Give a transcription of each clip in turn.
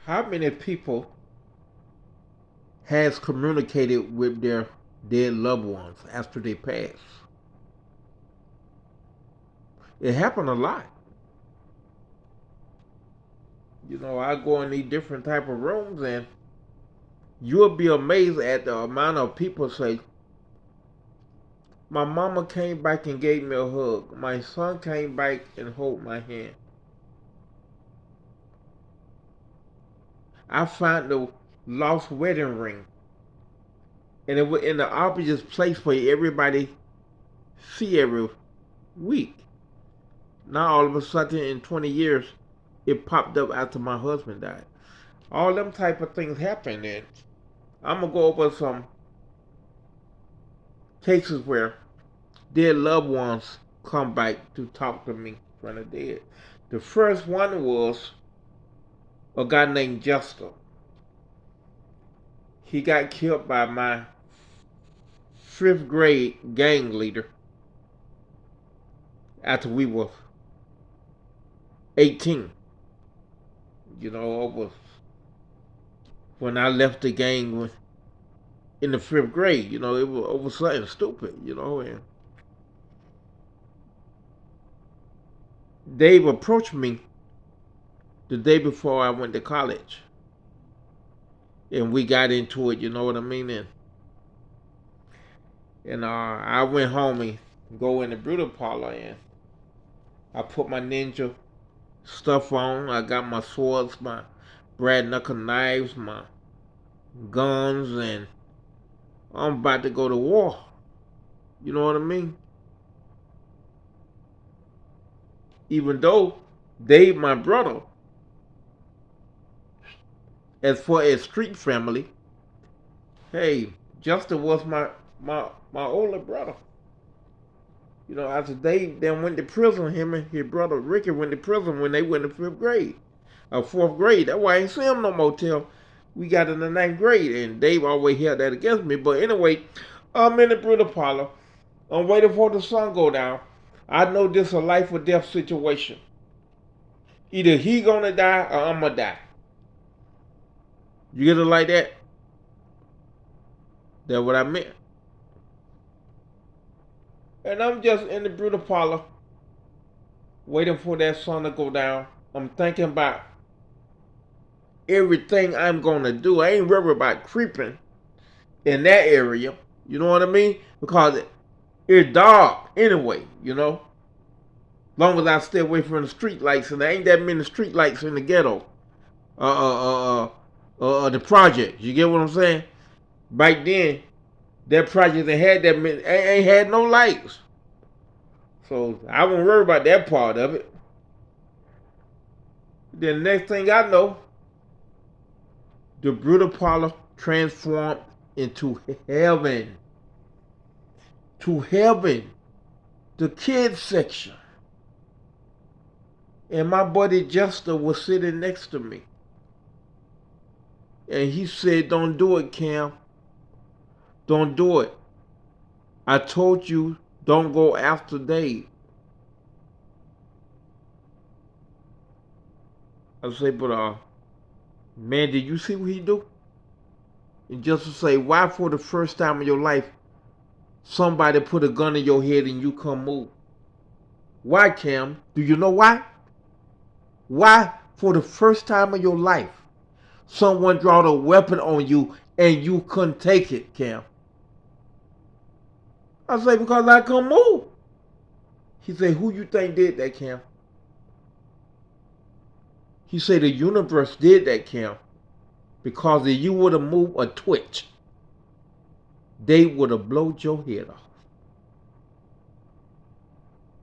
How many people has communicated with their dead loved ones after they pass? It happened a lot. I go in these different type of rooms, and you'll be amazed at the amount of people say, my mama came back and gave me a hug. My son came back and held my hand. I found the lost wedding ring. And it was in the obvious place where everybody see every week. Now all of a sudden in 20 years, it popped up after my husband died. All them type of things happen, and I'm gonna go over some cases where their loved ones come back to talk to me from the dead. The first one was a guy named Juster. He got killed by my 5th grade gang leader after we were 18. It was when I left the gang in the 5th grade. It was over something stupid. And Dave approached me the day before I went to college, and we got into it. You know what I mean? And I went home and go in the beauty parlor, and I put my ninja stuff on. I got my swords, my brass knuckle knives, my guns, and I'm about to go to war. You know what I mean? Even though Dave, my brother, as far as street family, hey, Justin was my older brother. After Dave then went to prison, him and his brother Ricky went to prison when they went to 5th grade. 4th grade. That's why I ain't see him no more till we got in the 9th grade. And Dave always held that against me. But anyway, I'm in the beauty parlor. I'm waiting for the sun go down. I know this is a life or death situation. Either he gonna die or I'm gonna die. You get it like that? That's what I meant. And I'm just in the beauty parlor waiting for that sun to go down. I'm thinking about everything I'm gonna do. I ain't worried about creeping in that area. You know what I mean? Because it's dark anyway, Long as I stay away from the street lights, and there ain't that many street lights in the ghetto. The project. You get what I'm saying? Back then, that project ain't had no lights. So I won't worry about that part of it. Then the next thing I know, the beauty parlor transformed into heaven. To heaven. The kids section. And my buddy Jester was sitting next to me. And he said, don't do it, Cam. Don't do it. I told you, don't go after Dave. I say, but man, did you see what he do? And just to say, why for the first time in your life, somebody put a gun in your head and you come move? Why, Cam? Do you know why? Why for the first time in your life, someone drawed a weapon on you and you couldn't take it, Cam? I say, because I come move. He said, who you think did that, Cam? He said, the universe did that, Cam. Because if you would have moved a twitch, they would have blowed your head off.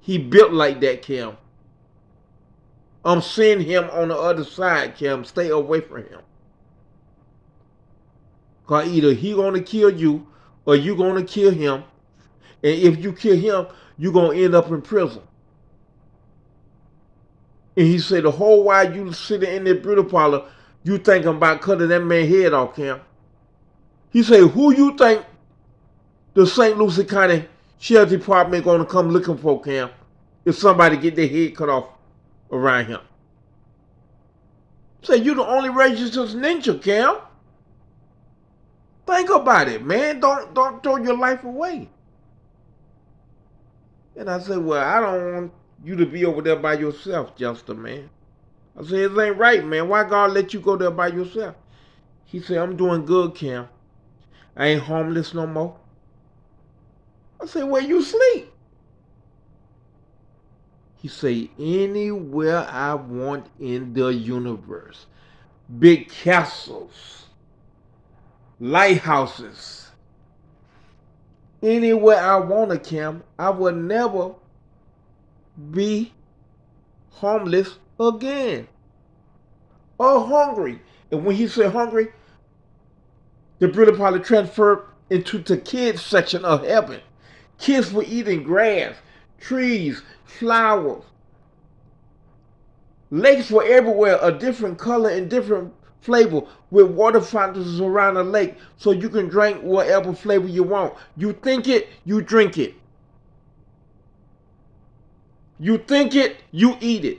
He built like that, Cam. I'm seeing him on the other side, Cam. Stay away from him. Because either he gonna kill you or you gonna kill him. And if you kill him, you gonna end up in prison. And he said the whole while you sitting in that beauty parlor, you thinking about cutting that man's head off, Cam. He said, who you think the St. Lucie County Sheriff Department gonna come looking for, Cam, if somebody get their head cut off around him? Say you the only registered ninja, Cam. Think about it, man. Don't throw your life away. And I said, well, I don't want you to be over there by yourself, Justin, man. I said, it ain't right, man. Why God let you go there by yourself? He said, I'm doing good, Cam. I ain't homeless no more. I said, where you sleep? He said, anywhere I want in the universe. Big castles, lighthouses. Anywhere I want to, Cam. I will never be homeless again or hungry. And when he said hungry, the brother probably transferred into the kids section of heaven. Kids were eating grass, trees, flowers. Lakes were everywhere, a different color and different flavor, with water fountains around the lake so you can drink whatever flavor you want. You think it, you drink it. You think it, you eat it.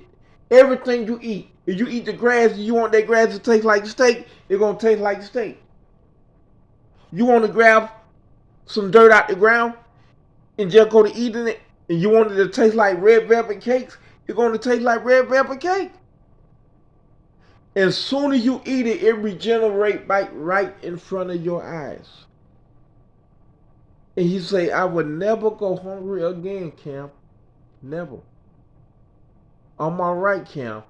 Everything you eat. If you eat the grass and you want that grass to taste like steak, it's going to taste like steak. You want to grab some dirt out the ground and just go to eating it, and you want it to taste like red velvet cakes, it's going to taste like red velvet cake. As soon as you eat it, it regenerates right in front of your eyes. And he say, I would never go hungry again, Cam. Never. I'm all right, Cam.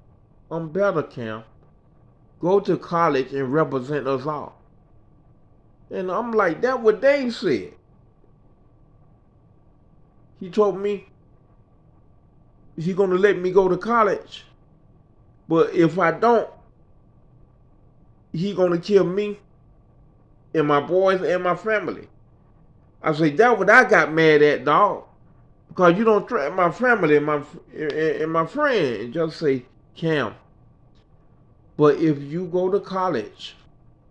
I'm better, Cam. Go to college and represent us all. And I'm like, that's what Dave said. He told me he's going to let me go to college. But if I don't, he going to kill me and my boys and my family. I say, that's what I got mad at, dog. Because you don't threaten my family and my friend. And just say, Cam. But if you go to college,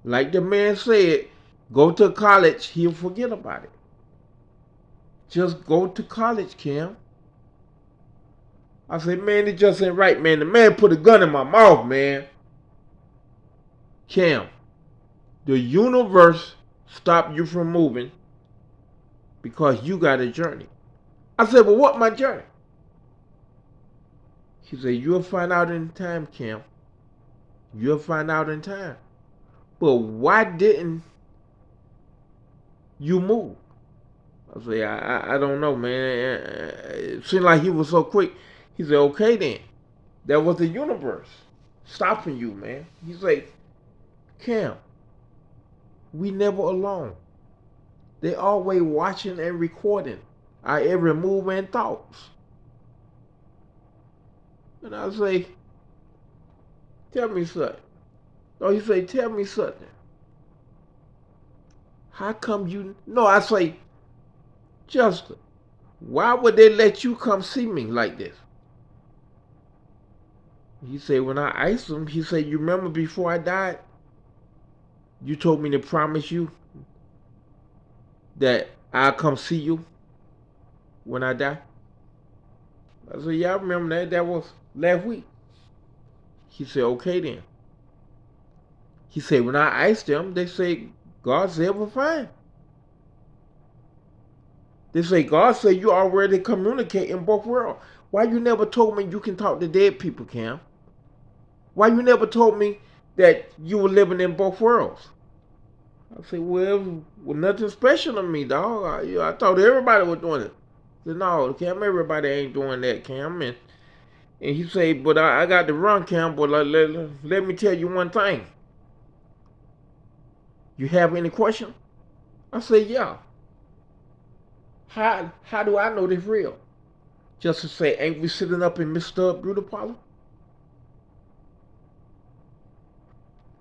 like the man said, go to college, he'll forget about it. Just go to college, Cam. I said, man, it just ain't right, man. The man put a gun in my mouth, man. Cam, the universe stopped you from moving because you got a journey. I said, well, what my journey? He said, you'll find out in time, Cam. You'll find out in time. But why didn't you move? I said, I don't know, man. It seemed like he was so quick. He said, okay then. That was the universe stopping you, man. He said, Cam, we never alone. They always watching and recording our every move and thoughts. And I say, tell me something. Oh, he say, tell me something. How come you? No, I say, Justin, why would they let you come see me like this? He said, when I asked him, he said, you remember before I died, you told me to promise you that I'll come see you when I die. I said, yeah, I remember that. That was last week. He said, okay then. He said, when I asked them, they say, God said we're fine. They say, God said you already communicate in both worlds. Why you never told me you can talk to dead people, Cam? Why you never told me that you were living in both worlds? I said, well, nothing special to me, dog. I thought everybody was doing it. I said, no, Cam, everybody ain't doing that, Cam. And he said, but I got to run, Cam, but let me tell you one thing. You have any question? I said, yeah. How do I know this real? Just to say, ain't we sitting up in Mr. Beauty Parlor?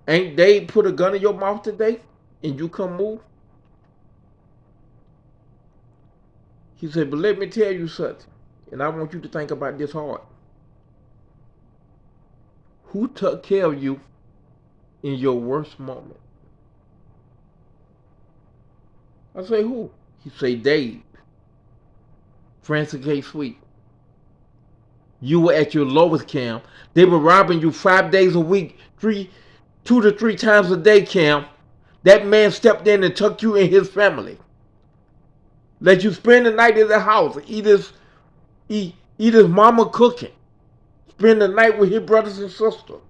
Ain't they put a gun in your mouth today and you come move? He said, but let me tell you something, and I want you to think about this hard. Who took care of you in your worst moment? I say, who? He say, Dave. Francis K. Sweet. You were at your lowest, Cam. They were robbing you 5 days a week, 2 to 3 times a day, Cam. That man stepped in and took you and his family. Let you spend the night in the house, eat his mama cooking, spend the night with his brothers and sisters.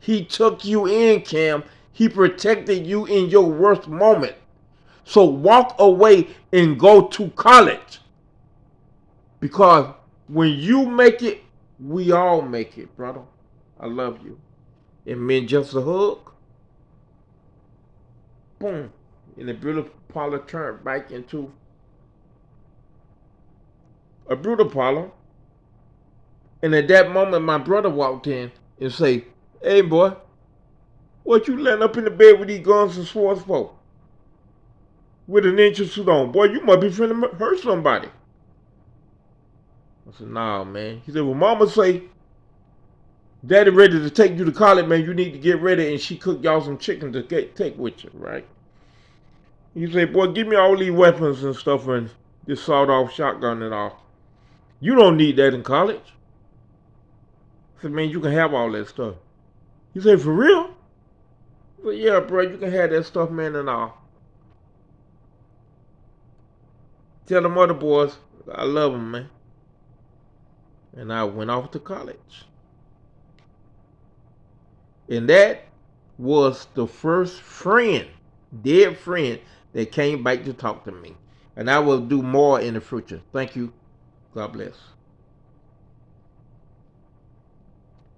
He took you in, Cam. He protected you in your worst moment. So walk away and go to college. Because when you make it, we all make it, brother. I love you. It meant just a hug. Boom. And the beautiful parlor turned back into a brutal parlor. And at that moment, my brother walked in and say, "Hey, boy, what you laying up in the bed with these guns and swords for? With an inch suit on? Boy, you must be finna hurt somebody." I said, "Nah, man." He said, "Well, mama say, Daddy ready to take you to college, man. You need to get ready." And she cooked y'all some chicken to take with you, right? He said, "Boy, give me all these weapons and stuff and this sawed-off shotgun and all. You don't need that in college." I said, "Man, you can have all that stuff." He said, "For real?" I said, "Yeah, bro, you can have that stuff, man, and all. Tell them other boys I love them, man." And I went off to college. And that was the first friend, dead friend, that came back to talk to me. And I will do more in the future. Thank you. God bless.